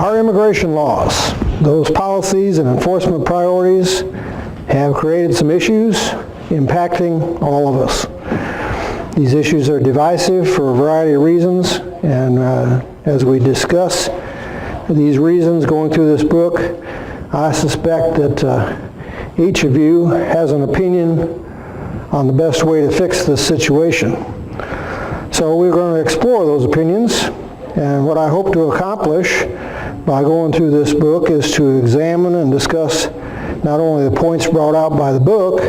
Our immigration laws, those policies and enforcement priorities have created some issues impacting all of us. These issues are divisive for a variety of reasons, and as we discuss these reasons going through this book, I suspect that each of you has an opinion on the best way to fix this situation. So we're going to explore those opinions, and what I hope to accomplish by going through this book is to examine and discuss not only the points brought out by the book,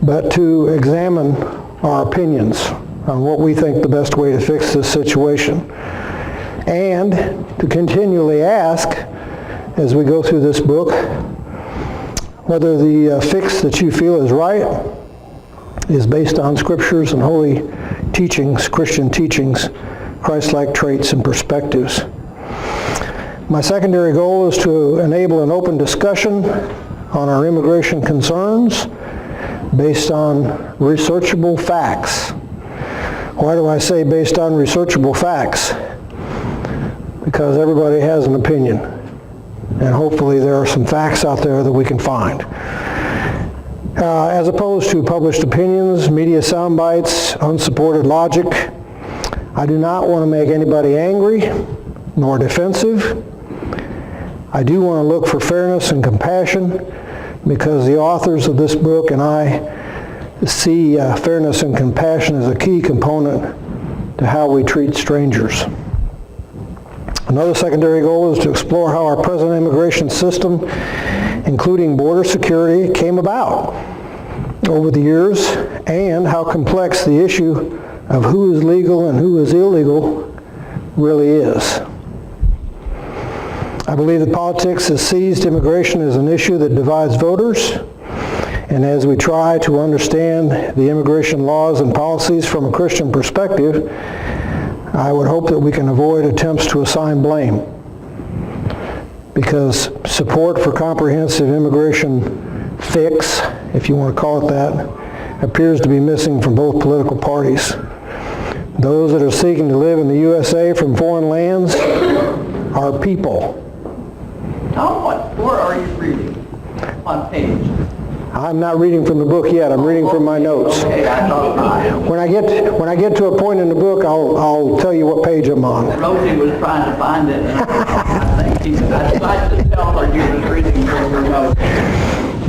but to examine our opinions on what we think the best way to fix this situation. And to continually ask, as we go through this book, whether the fix that you feel is right is based on scriptures and holy teachings, Christian teachings, Christ-like traits and perspectives. My secondary goal is to enable an open discussion on our immigration concerns based on researchable facts. Why do I say based on researchable facts? Because everybody has an opinion, and hopefully there are some facts out there that we can find. As opposed to published opinions, media sound bites, unsupported logic, I do not want to make anybody angry nor defensive. I do want to look for fairness and compassion because the authors of this book and I see fairness and compassion as a key component to how we treat strangers. Another secondary goal is to explore how our present immigration system, including border security, came about over the years, and how complex the issue of who is legal and who is illegal really is. I believe that politics has seized immigration as an issue that divides voters, and as we try to understand the immigration laws and policies from a Christian perspective, I would hope that we can avoid attempts to assign blame, because support for comprehensive immigration fix, if you want to call it that, appears to be missing from both political parties. Those that are seeking to live in the USA from foreign lands are people. Tom, where are you reading? On page? I'm not reading from the book yet. I'm reading from my notes. Okay, I thought not. When I get to a point in the book, I'll tell you what page I'm on. Rosie was trying to find it. I think I'd like to tell her you was reading from her notes.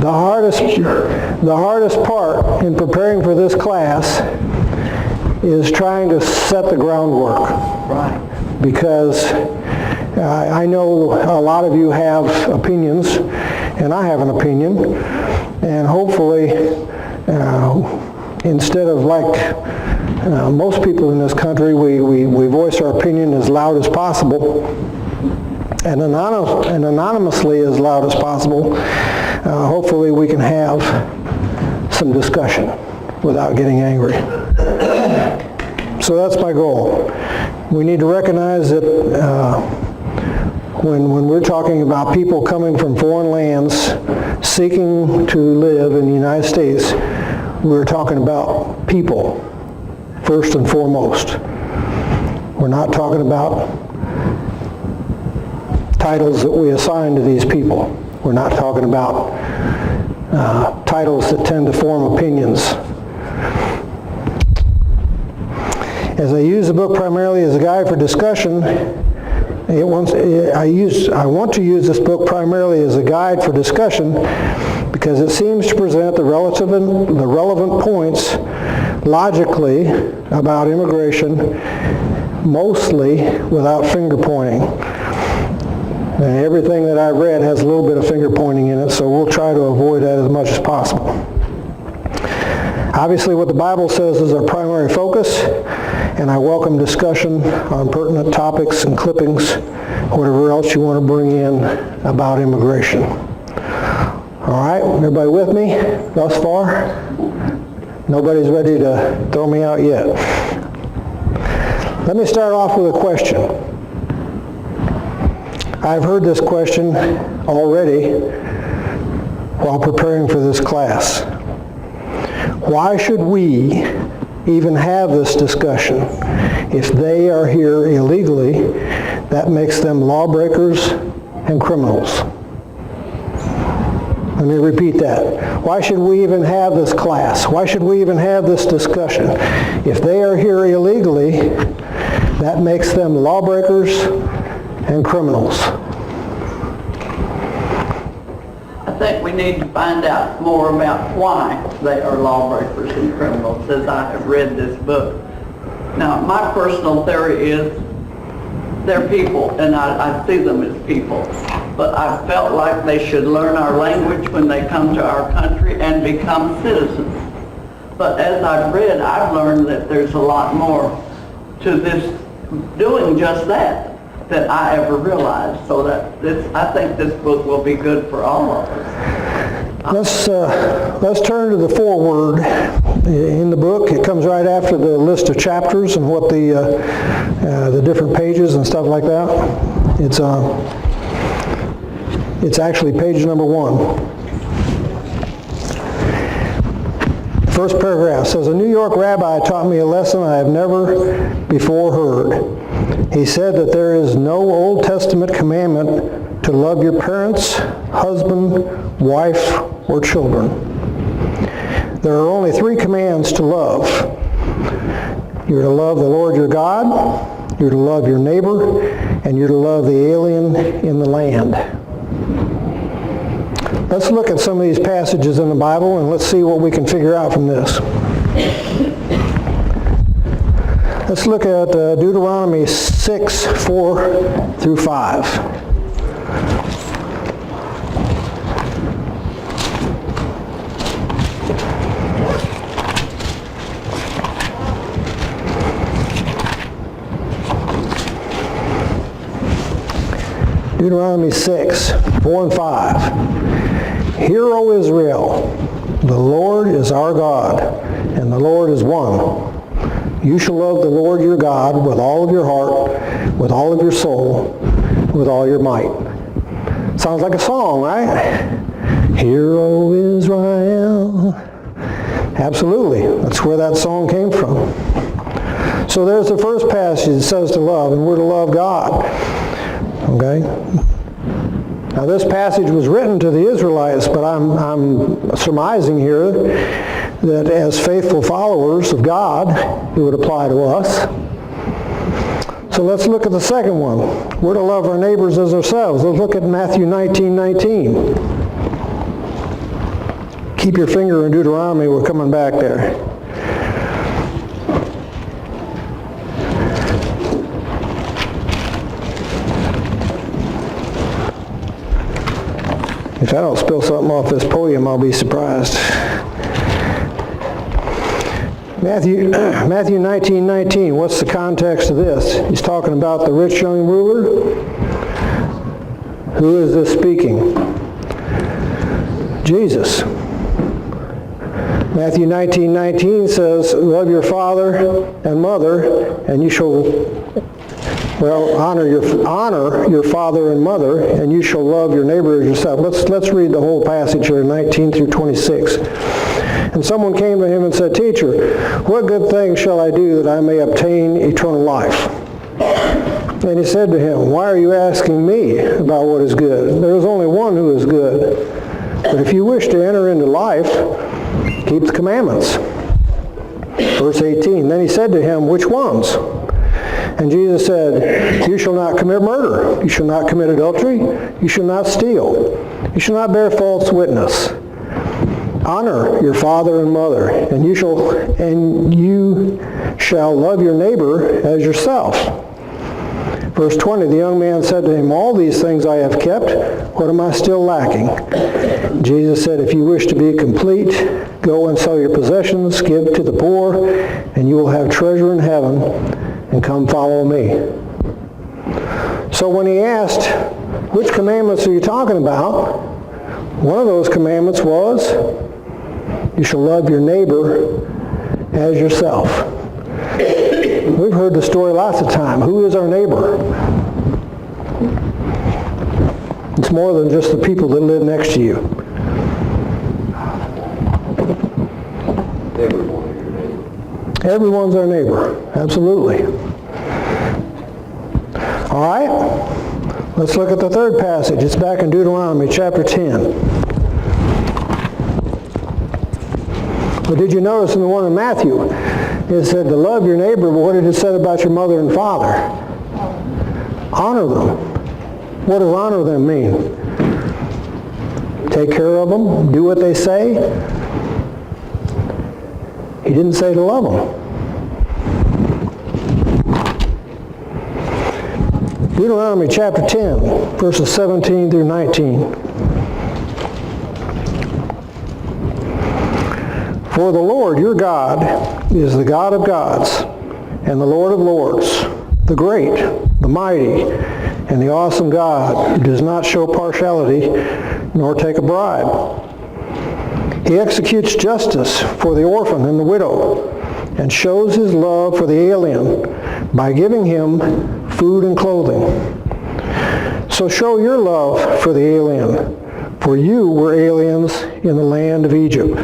The hardest part in preparing for this class is trying to set the groundwork. Right. Because I know a lot of you have opinions, and I have an opinion, and hopefully instead of like most people in this country, we voice our opinion as loud as possible and anonymously as loud as possible. Hopefully we can have some discussion without getting angry. So that's my goal. We need to recognize that when we're talking about people coming from foreign lands seeking to live in the United States, we're talking about people first and foremost. We're not talking about titles that we assign to these people. We're not talking about titles that tend to form opinions. As I use the book primarily as a guide for discussion, I want to use this book primarily as a guide for discussion because it seems to present the relevant points logically about immigration, mostly without finger pointing. And everything that I read has a little bit of finger pointing in it, so we'll try to avoid that as much as possible. Obviously, what the Bible says is our primary focus, and I welcome discussion on pertinent topics and clippings, whatever else you want to bring in about immigration. All right, everybody with me thus far? Nobody's ready to throw me out yet. Let me start off with a question. I've heard this question already while preparing for this class. Why should we even have this discussion? If they are here illegally, that makes them lawbreakers and criminals. Let me repeat that. Why should we even have this class? Why should we even have this discussion? If they are here illegally, that makes them lawbreakers and criminals. I think we need to find out more about why they are lawbreakers and criminals, as I have read this book. Now, my personal theory is they're people, and I see them as people. But I felt like they should learn our language when they come to our country and become citizens. But as I've read, I've learned that there's a lot more to this, doing just that I ever realized. So that I think this book will be good for all of us. Let's turn to the foreword in the book. It comes right after the list of chapters and what the different pages and stuff like that. It's actually page number 1. First paragraph says, "A New York rabbi taught me a lesson I have never before heard. He said that there is no Old Testament commandment to love your parents, husband, wife, or children. There are only 3 commands to love. You're to love the Lord your God, you're to love your neighbor, and you're to love the alien in the land." Let's look at some of these passages in the Bible and let's see what we can figure out from this. Let's look at Deuteronomy 6, 4 through 5. Deuteronomy 6, 4 and 5. "Hear, O Israel, the Lord is our God, and the Lord is one. You shall love the Lord your God with all of your heart, with all of your soul, with all your might." Sounds like a song, right? "Hear, O Israel." Absolutely. That's where that song came from. So there's the first passage that says to love, and we're to love God. Okay? Now this passage was written to the Israelites, but I'm surmising here that as faithful followers of God, it would apply to us. So let's look at the second one. We're to love our neighbors as ourselves. Let's look at Matthew 19:19. Keep your finger in Deuteronomy, we're coming back there. If I don't spill something off this podium, I'll be surprised. Matthew 19:19. What's the context of this? He's talking about the rich young ruler. Who is this speaking? Jesus. Matthew 19:19 says, "Love your father and mother, and you shall honor your father and mother, and you shall love your neighbor as yourself." Let's read the whole passage here, 19 through 26. "And someone came to him and said, 'Teacher, what good thing shall I do that I may obtain eternal life?' And he said to him, 'Why are you asking me about what is good? There is only one who is good. But if you wish to enter into life, keep the commandments.' Verse 18, "Then he said to him, 'Which ones?' And Jesus said, 'You shall not commit murder. You shall not commit adultery. You shall not steal. You shall not bear false witness. Honor your father and mother, and you shall love your neighbor as yourself.' Verse 20, the young man said to him, 'All these things I have kept. What am I still lacking?' Jesus said, 'If you wish to be complete, go and sell your possessions, give to the poor, and you will have treasure in heaven, and come follow me.'" So when he asked, "Which commandments are you talking about?" one of those commandments was, "You shall love your neighbor as yourself." We've heard the story lots of times. Who is our neighbor? It's more than just the people that live next to you. Everyone's our neighbor. Absolutely. All right? Let's look at the third passage. It's back in Deuteronomy chapter 10. But did you notice in the one in Matthew, it said to love your neighbor, but what did it say about your mother and father? Honor them. What does honor them mean? Take care of them, do what they say. He didn't say to love them. Deuteronomy chapter 10, verses 17 through 19. For the Lord your God is the God of gods and the Lord of lords, the great, the mighty, and the awesome God who does not show partiality nor take a bribe. He executes justice for the orphan and the widow and shows his love for the alien by giving him food and clothing. So show your love for the alien, for you were aliens in the land of Egypt.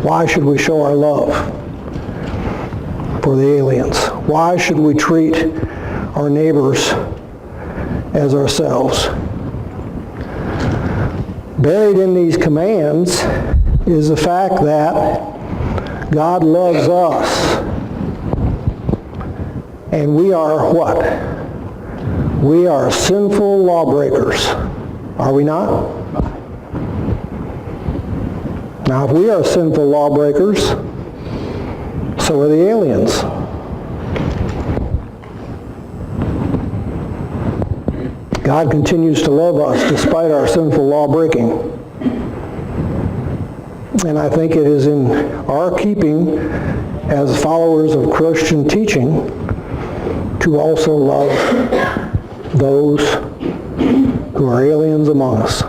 Why should we show our love for the aliens? Why should we treat our neighbors as ourselves? Buried in these commands is the fact that God loves us. And we are what? We are sinful lawbreakers. Are we not? Now, if we are sinful lawbreakers, so are the aliens. God continues to love us despite our sinful law-breaking. And I think it is in our keeping as followers of Christian teaching to also love those who are aliens among us.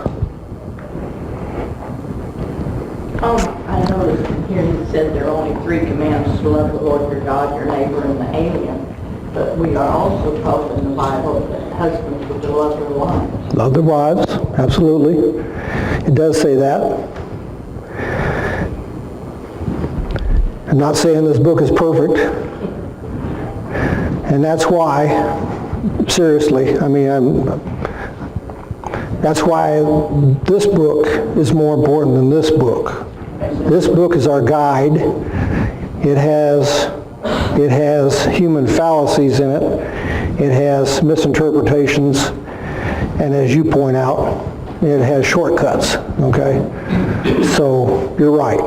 I noticed here you said there are only 3 commands: to love the Lord your God, your neighbor, and the alien. But we are also told in the Bible that husbands were to love their wives. Love their wives, absolutely. It does say that. I'm not saying this book is perfect. And that's why, seriously, that's why this book is more important than this book. This book is our guide. It has human fallacies in it. It has misinterpretations. And as you point out, it has shortcuts, okay? So you're right.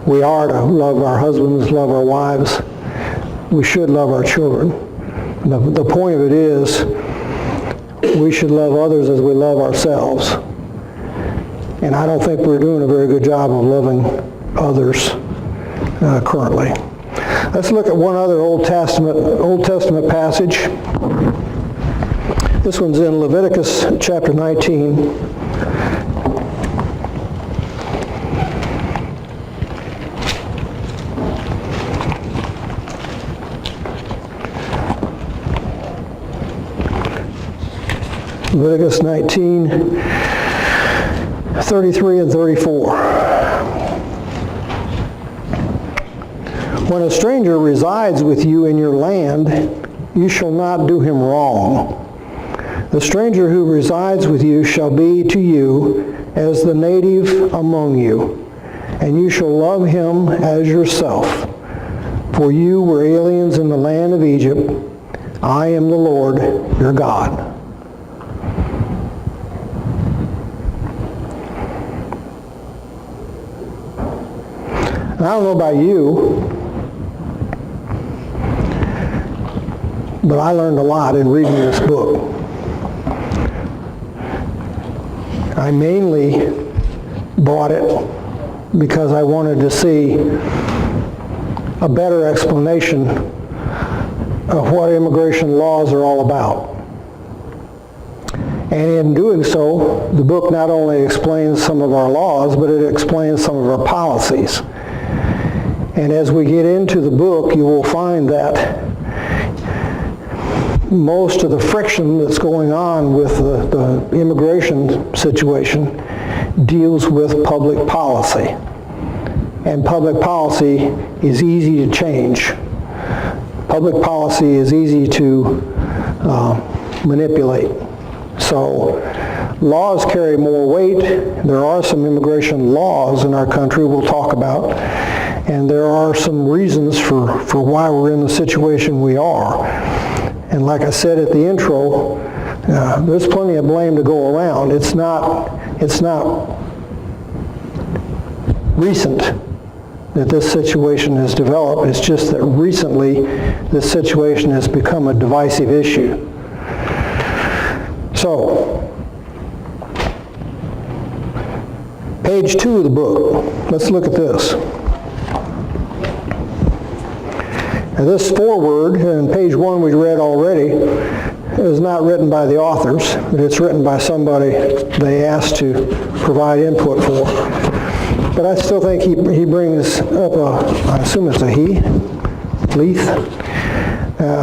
We are to love our husbands, love our wives. We should love our children. The point of it is, we should love others as we love ourselves. And I don't think we're doing a very good job of loving others currently. Let's look at one other Old Testament passage. This one's in Leviticus chapter 19. Leviticus 19, 33 and 34. When a stranger resides with you in your land, you shall not do him wrong. The stranger who resides with you shall be to you as the native among you, and you shall love him as yourself. For you were aliens in the land of Egypt. I am the Lord your God. I don't know about you, but I learned a lot in reading this book. I mainly bought it because I wanted to see a better explanation of what immigration laws are all about. And in doing so, the book not only explains some of our laws, but it explains some of our policies. And as we get into the book, you will find that most of the friction that's going on with the immigration situation deals with public policy. And public policy is easy to change. Public policy is easy to manipulate. So laws carry more weight. There are some immigration laws in our country we'll talk about, and there are some reasons for why we're in the situation we are. And like I said at the intro, there's plenty of blame to go around. It's not recent that this situation has developed. It's just that recently this situation has become a divisive issue. So, page 2 of the book. Let's look at this. Now this foreword in page 1 we read already is not written by the authors, but it's written by somebody they asked to provide input for. But I still think he brings up I assume it's a he, Leith.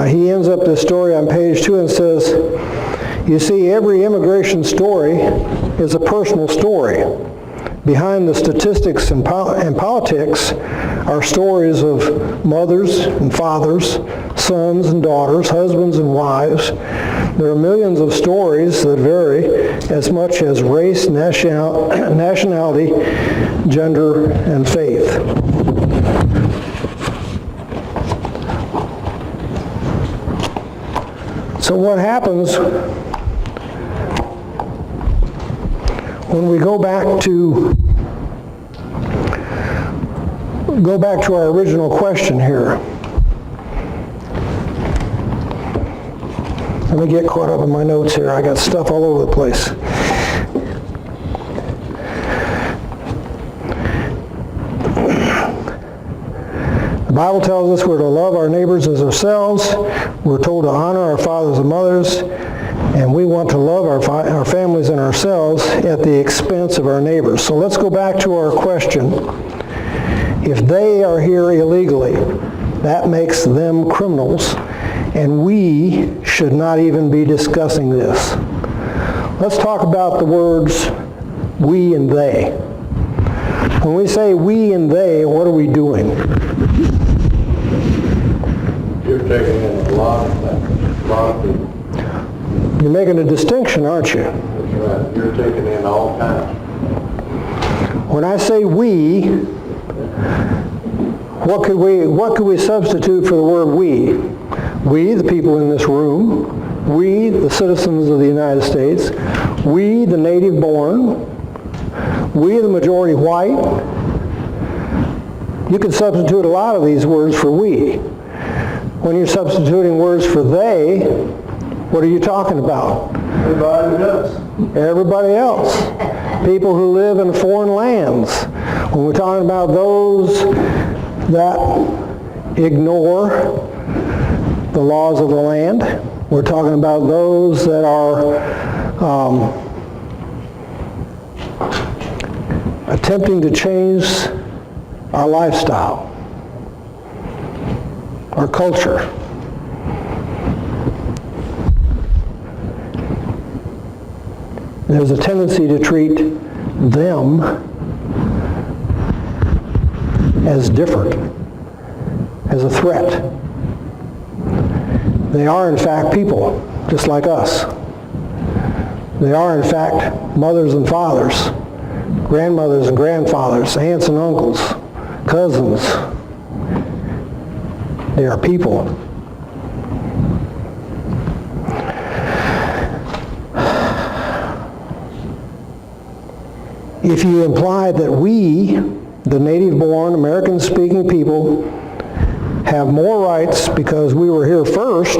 He ends up this story on page 2 and says, you see, every immigration story is a personal story. Behind the statistics and politics are stories of mothers and fathers, sons and daughters, husbands and wives. There are millions of stories that vary as much as race, nationality, gender, and faith. So what happens when we go back to our original question here? Let me get caught up in my notes here. I got stuff all over the place. The Bible tells us we're to love our neighbors as ourselves. We're told to honor our fathers and mothers. And we want to love our families and ourselves at the expense of our neighbors. So let's go back to our question. If they are here illegally, that makes them criminals, and we should not even be discussing this. Let's talk about the words we and they. When we say we and they, what are we doing? You're taking in a lot of people. You're making a distinction, aren't you? That's right. You're taking in all kinds. When I say we, what could we substitute for the word we? We, the people in this room. We, the citizens of the United States. We, the native born. We, the majority white. You can substitute a lot of these words for we. When you're substituting words for they, what are you talking about? Everybody else. Everybody else. People who live in foreign lands. When we're talking about those that ignore the laws of the land, we're talking about those that are attempting to change our lifestyle, our culture. There's a tendency to treat them as different, as a threat. They are in fact people, just like us. They are in fact mothers and fathers, grandmothers and grandfathers, aunts and uncles, cousins. They are people. If you imply that we, the native-born, American-speaking people, have more rights because we were here first,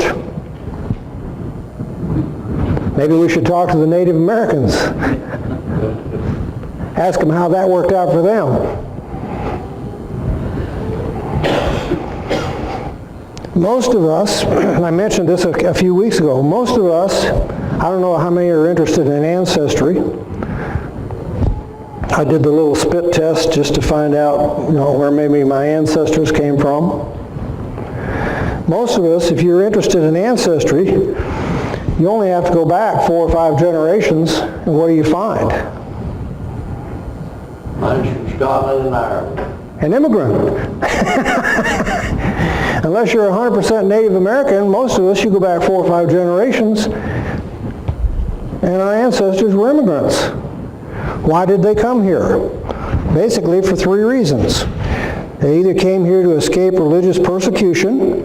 maybe we should talk to the Native Americans. Ask them how that worked out for them. Most of us, and I mentioned this a few weeks ago, most of us, I don't know how many are interested in ancestry. I did the little spit test just to find out, where maybe my ancestors came from. Most of us, if you're interested in ancestry, you only have to go back 4 or 5 generations, and what do you find? Mine's from Scotland and Ireland. An immigrant. Unless you're 100% Native American, most of us, you go back 4 or 5 generations, and our ancestors were immigrants. Why did they come here? Basically for 3 reasons. They either came here to escape religious persecution,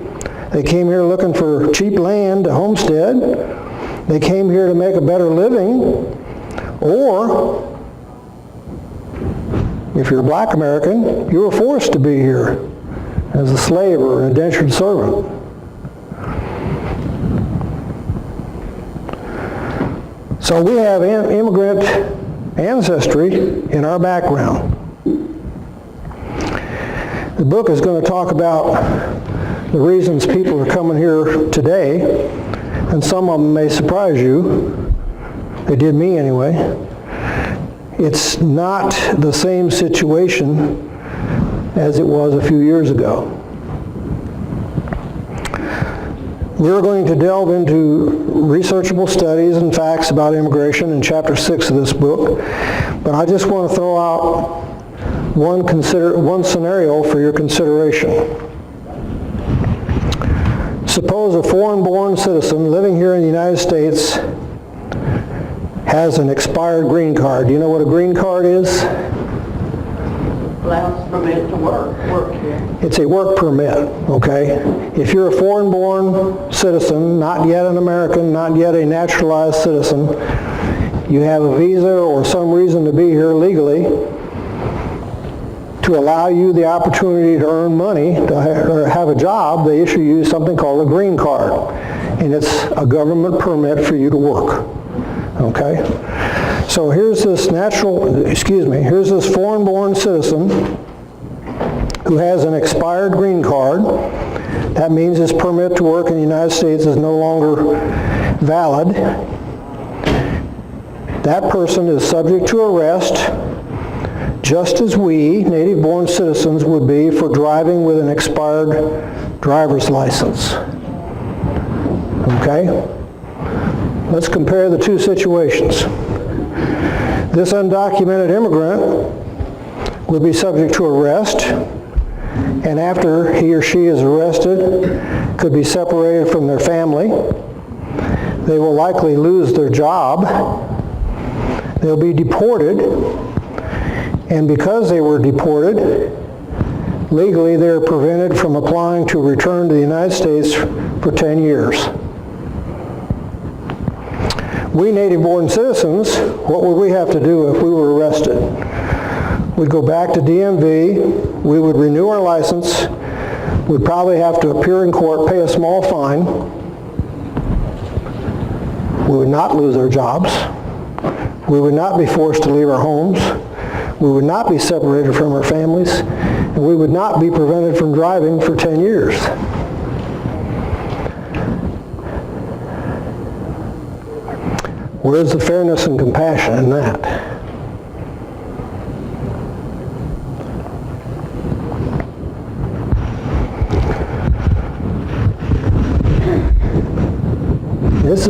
they came here looking for cheap land to homestead, they came here to make a better living, or if you're a black American, you were forced to be here as a slave or an indentured servant. So we have immigrant ancestry in our background. The book is going to talk about the reasons people are coming here today, and some of them may surprise you. They did me anyway. It's not the same situation as it was a few years ago. We're going to delve into researchable studies and facts about immigration in Chapter 6 of this book, but I just want to throw out one scenario for your consideration. Suppose a foreign-born citizen living here in the United States has an expired green card. Do you know what a green card is? Allows permit to work here. It's a work permit, okay? If you're a foreign-born citizen, not yet an American, not yet a naturalized citizen, you have a visa or some reason to be here legally to allow you the opportunity to earn money, or have a job, they issue you something called a green card. And it's a government permit for you to work, okay? So here's this here's this foreign-born citizen who has an expired green card. That means his permit to work in the United States is no longer valid. That person is subject to arrest, just as we, native-born citizens, would be for driving with an expired driver's license. Okay? Let's compare the 2 situations. This undocumented immigrant will be subject to arrest, and after he or she is arrested, could be separated from their family. They will likely lose their job. They'll be deported, and because they were deported, legally they're prevented from applying to return to the United States for 10 years. We native-born citizens, what would we have to do if we were arrested? We'd go back to DMV, we would renew our license, we'd probably have to appear in court, pay a small fine. We would not lose our jobs. We would not be forced to leave our homes. We would not be separated from our families. And we would not be prevented from driving for 10 years. Where's the fairness and compassion in that? This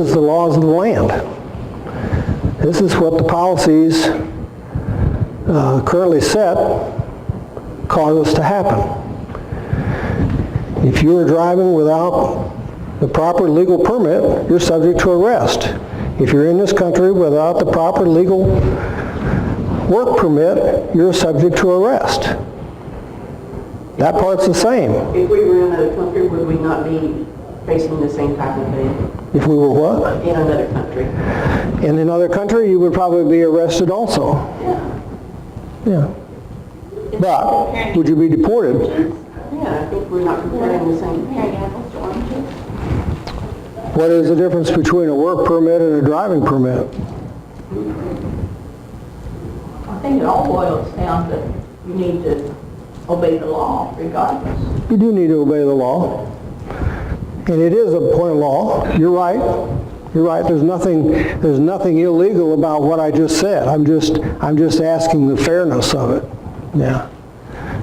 is the laws of the land. This is what the policies currently set cause us to happen. If you are driving without the proper legal permit, you're subject to arrest. If you're in this country without the proper legal work permit, you're subject to arrest. That part's the same. If we were in another country, would we not be facing the same type of thing? If we were what? In another country. In another country, you would probably be arrested also. Yeah. But, would you be deported? Yeah, I think we're not comparing the same thing. What is the difference between a work permit and a driving permit? I think it all boils down to you need to obey the law regardless. You do need to obey the law. And it is a point of law. You're right. You're right. There's nothing illegal about what I just said. I'm just asking the fairness of it. Yeah.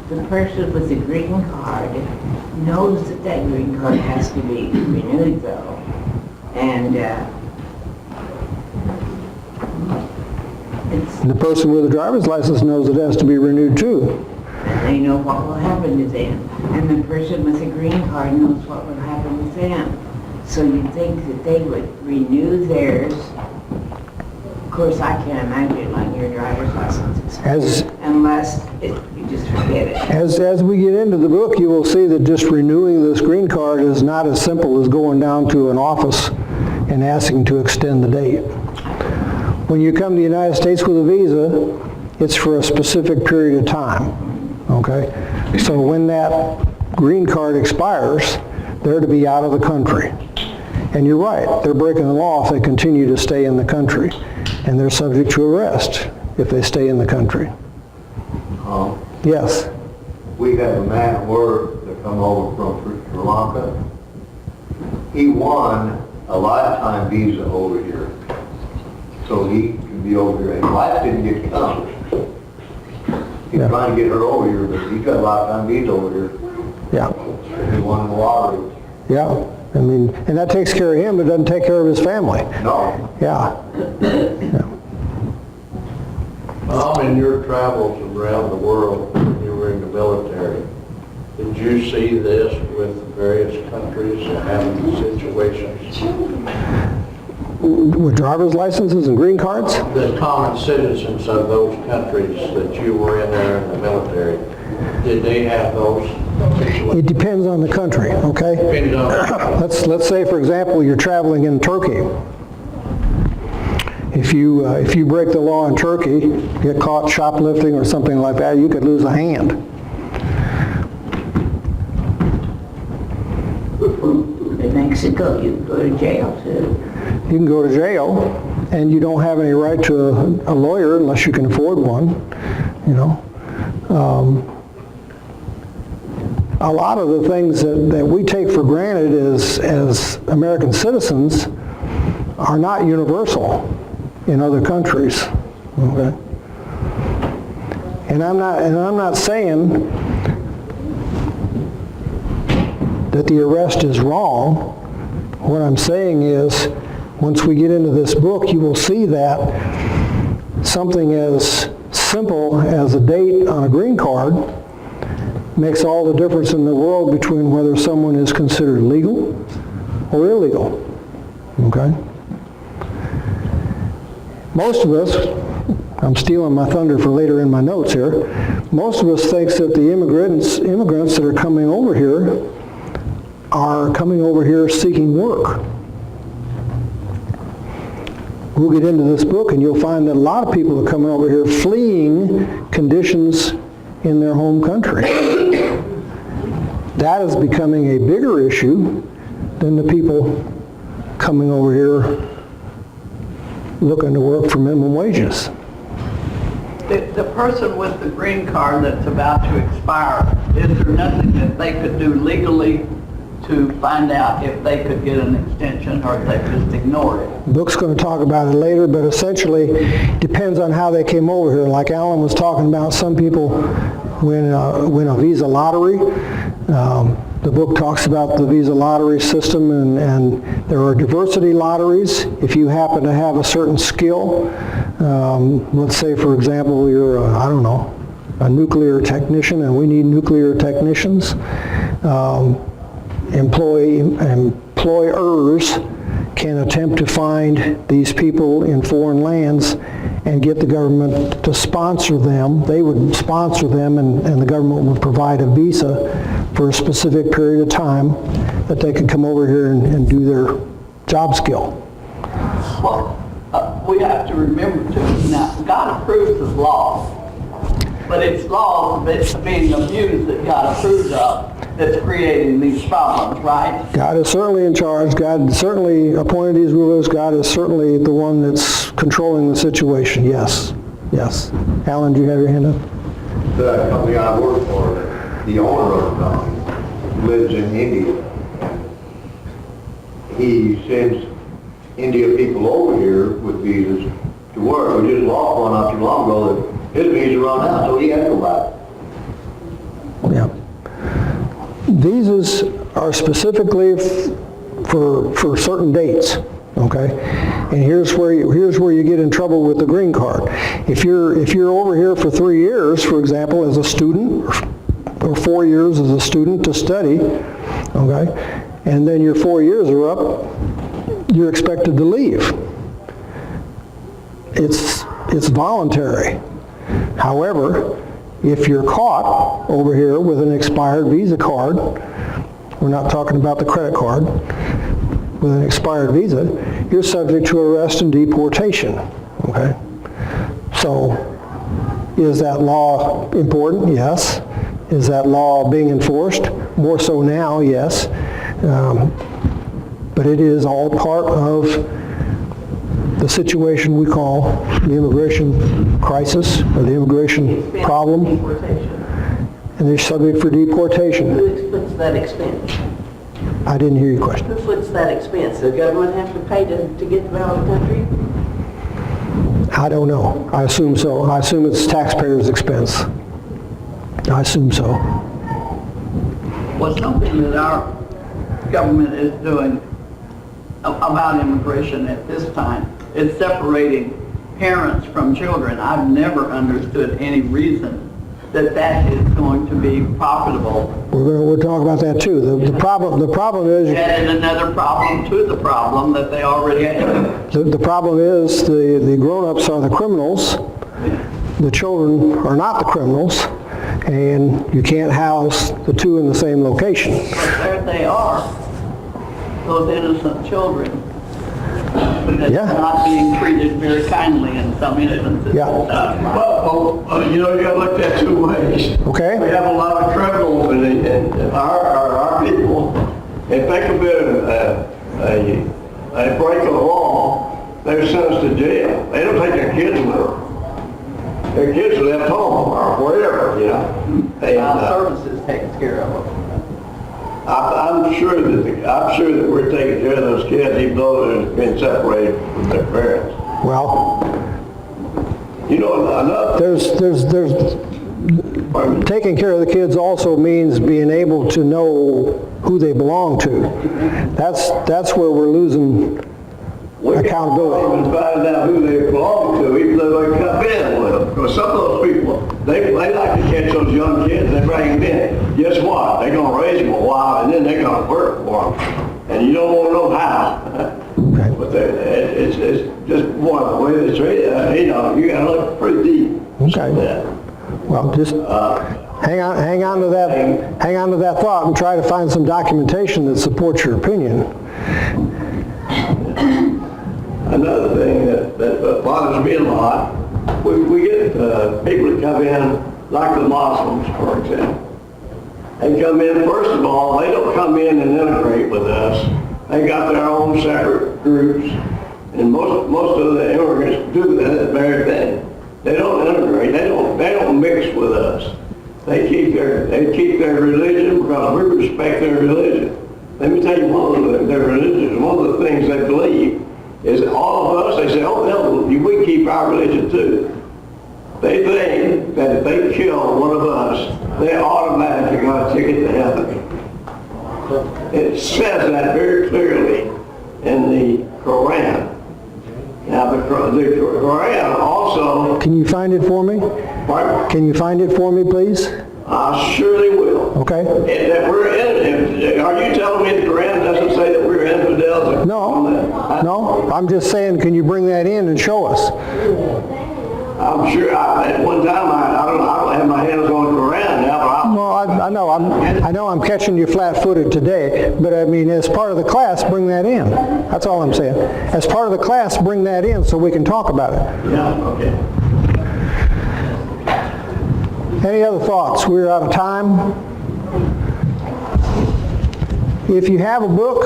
The person with the green card knows that that green card has to be renewed though. And It's, The person with a driver's license knows it has to be renewed too. and they know what will happen to them. And the person with a green card knows what will happen with them. So you'd think that they would renew theirs. Of course, I can't imagine like your driver's license As, unless you just forget it. as we get into the book, you will see that just renewing this green card is not as simple as going down to an office and asking to extend the date. When you come to the United States with a visa, it's for a specific period of time, okay? So when that green card expires, they're to be out of the country. And you're right, they're breaking the law if they continue to stay in the country. And they're subject to arrest if they stay in the country. Yes. We have a man at work that come over from Sri Lanka. He won a lifetime visa over here. So he can be over here. His wife didn't get to come. He's Yeah. trying to get her over here, but he's got a lifetime visa over here. Yeah. He won the lottery. Yeah. I mean, and that takes care of him, but doesn't take care of his family. No. Yeah. In your travels around the world, when you were in the military, did you see this with various countries having situations? With driver's licenses and green cards? The common citizens of those countries that you were in there in the military, did they have those situations? It depends on the country, okay? Depends on- Let's say, for example, you're traveling in Turkey. If you break the law in Turkey, get caught shoplifting or something like that, you could lose a hand. In Mexico, you can go to jail too. You can go to jail, and you don't have any right to a lawyer unless you can afford one, you know. A lot of the things that we take for granted as American citizens are not universal in other countries, okay? And I'm not saying that the arrest is wrong. What I'm saying is, once we get into this book, you will see that something as simple as a date on a green card makes all the difference in the world between whether someone is considered legal or illegal, okay? Most of us, I'm stealing my thunder for later in my notes here, most of us thinks that the immigrants that are coming over here are coming over here seeking work. We'll get into this book and you'll find that a lot of people are coming over here fleeing conditions in their home country. That is becoming a bigger issue than the people coming over here looking to work for minimum wages. The person with the green card that's about to expire, is there nothing that they could do legally to find out if they could get an extension, or if they just ignore it? The book's going to talk about it later, but essentially depends on how they came over here. Like Alan was talking about, some people win a visa lottery. The book talks about the visa lottery system, and there are diversity lotteries. If you happen to have a certain skill, let's say, for example, you're, a nuclear technician, and we need nuclear technicians. Employers can attempt to find these people in foreign lands and get the government to sponsor them. They would sponsor them, and the government would provide a visa for a specific period of time that they could come over here and do their job skill. Well, we have to remember too, now, God approves of laws, but it's laws that's being abused that God approves of that's creating these problems, right? God is certainly in charge. God certainly appointed these rulers. God is certainly the one that's controlling the situation. Yes. Yes. Alan, do you have your hand up? The company I work for, the owner of the company, lives in India. He sends India people over here with visas to work. We just lost one not too long ago that his visa run out, so he had to go back. Yeah. Visas are specifically for certain dates, okay? And here's where you get in trouble with the green card. If you're over here for 3 years, for example, as a student, or 4 years as a student to study, okay, and then your 4 years are up, you're expected to leave. It's voluntary. However, if you're caught over here with an expired Visa card, we're not talking about the credit card, with an expired Visa, you're subject to arrest and deportation, okay? So, is that law important? Yes. Is that law being enforced? More so now, yes. But it is all part of the situation we call the immigration crisis, or the immigration problem, Deportation. and they're subject for deportation. Who foots that expense? I didn't hear your question. Who foots that expense? The government have to pay to get them out of the country? I don't know. I assume so. I assume it's taxpayers' expense. I assume so. Well, something that our government is doing about immigration at this time is separating parents from children. I've never understood any reason that is going to be profitable. We'll talk about that too. The problem is Added another problem to the problem that they already have. the problem is the grown-ups are the criminals. The children are not the criminals, and you can't house the two in the same location. But there they are, those innocent children. But that's Yeah. not being treated very kindly in some instances. Yeah. You know, you gotta look at two ways. Okay. We have a lot of criminals in our people. If they commit a break of the law, they're sentenced to jail. They don't take their kids with them. Their kids are left home or wherever, you know. And, Child services takes care of them. I'm sure that we're taking care of those kids, even though they've been separated from their parents. Well, You know, another. taking care of the kids also means being able to know who they belong to. That's where we're losing accountability. We can find out who they belong to, even though they come in with them. Because some of those people, they like to catch those young kids, they bring them in. Guess what? They're going to raise them a while, and then they're going to work for them. And you don't want to know how. Okay. But it's just one of the way they treat it. You know, you got to look pretty deep. Okay. Yeah. Well, just hang on to that thought and try to find some documentation that supports your opinion. Another thing that bothers me a lot, we get people that come in, like the Muslims, for example. They come in, first of all, they don't come in and integrate with us. They got their own separate groups, and most of the immigrants do that very thing. They don't integrate. They don't mix with us. They keep their religion because we respect their religion. Let me tell you their religion. One of the things they believe is all of us. They say, "Oh, hell, we keep our religion too." They think that if they kill one of us, they automatically got a ticket to heaven. It says that very clearly in the Quran. Now, the Quran also... Can you find it for me? Pardon? Can you find it for me, please? I surely will. Okay. That are you telling me the Quran doesn't say that we're infidels? No, I'm just saying, can you bring that in and show us? I'm sure. At one time, I don't have my hands on the Quran now, but Well, I know I'm catching you flat-footed today, but I mean, as part of the class, bring that in. That's all I'm saying. As part of the class, bring that in so we can talk about it. yeah, okay. Any other thoughts? We're out of time. If you have a book,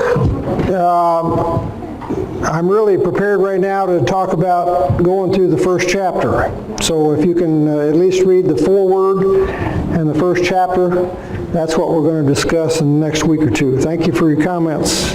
I'm really prepared right now to talk about going through the first chapter. So if you can at least read the foreword and the first chapter, that's what we're going to discuss in the next week or two. Thank you for your comments.